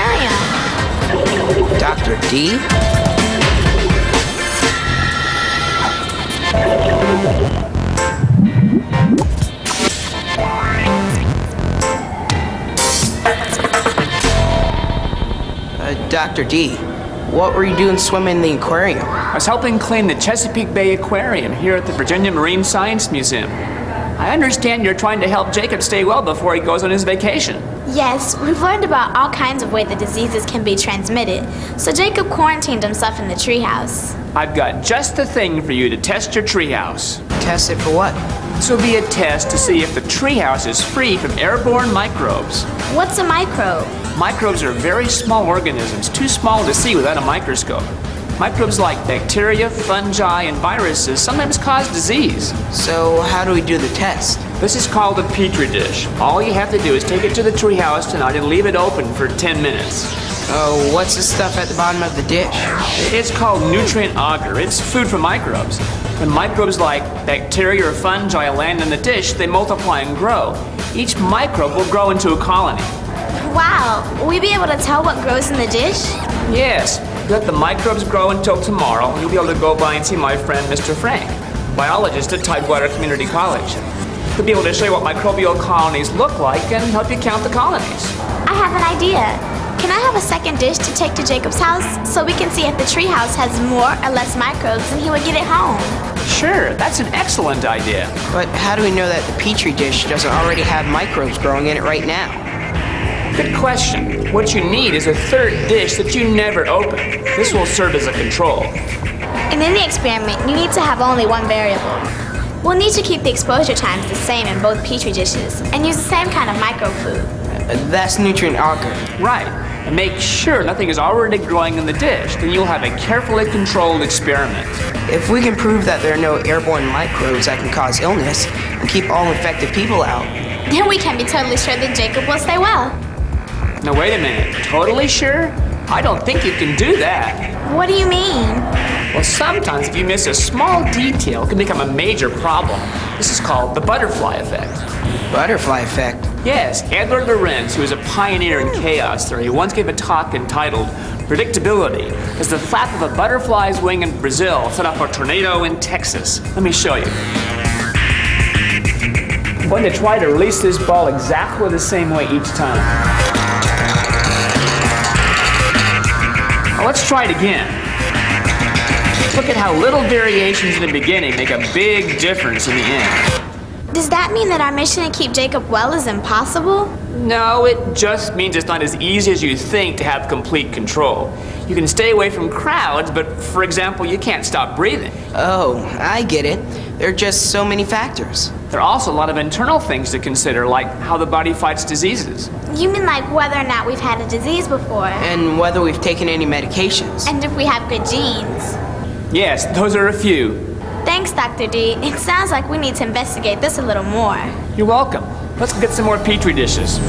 aquarium. Dr. D? Dr. D, what were you doing swimming in the aquarium? I was helping clean the Chesapeake Bay Aquarium here at the Virginia Marine Science Museum. I understand you're trying to help Jacob stay well before he goes on his vacation. Yes, we've learned about all kinds of ways the diseases can be transmitted, so Jacob quarantined himself in the treehouse. I've got just the thing for you to test your treehouse. Test it for what? This will be a test to see if the treehouse is free from airborne microbes. What's a microbe? Microbes are very small organisms, too small to see without a microscope. Microbes like bacteria, fungi, and viruses sometimes cause disease. So how do we do the test? This is called a petri dish. All you have to do is take it to the treehouse tonight and leave it open for 10 minutes. Oh, what's the stuff at the bottom of the dish? It's called nutrient agar. It's food for microbes. When microbes like bacteria or fungi land in the dish, they multiply and grow. Each microbe will grow into a colony. Wow, will we be able to tell what grows in the dish? Yes, let the microbes grow until tomorrow, and you'll be able to go by and see my friend, Mr. Frank, biologist at Tidewater Community College. He'll be able to show you what microbial colonies look like and help you count the colonies. I have an idea. Can I have a second dish to take to Jacob's house so we can see if the treehouse has more or less microbes and he would get it home? Sure, that's an excellent idea. But how do we know that the petri dish doesn't already have microbes growing in it right now? Good question. What you need is a third dish that you never open. This will serve as a control. And in the experiment, you need to have only one variable. We'll need to keep the exposure times the same in both petri dishes and use the same kind of microfood. That's nutrient agar. Right. And make sure nothing is already growing in the dish, then you'll have a carefully controlled experiment. If we can prove that there are no airborne microbes that can cause illness and keep all infected people out, then we can be totally sure that Jacob will stay well. Now wait a minute, totally sure? I don't think you can do that. What do you mean? Well, sometimes if you miss a small detail, it can become a major problem. This is called the butterfly effect. Butterfly effect? Yes, Edward Lorenz, who is a pioneer in chaos theory, once gave a talk entitled Predictability as the flap of a butterfly's wing in Brazil set off a tornado in Texas. Let me show you. I'm going to try to release this ball exactly the same way each time. Now let's try it again. Look at how little variations in the beginning make a big difference in the end. Does that mean that our mission to keep Jacob well is impossible? No, it just means it's not as easy as you think to have complete control. You can stay away from crowds, but for example, you can't stop breathing. Oh, I get it. There are just so many factors. There are also a lot of internal things to consider, like how the body fights diseases. You mean like whether or not we've had a disease before? And whether we've taken any medications. And if we have good genes? Yes, those are a few. Thanks, Dr. D. It sounds like we need to investigate this a little more. You're welcome. Let's get some more petri dishes.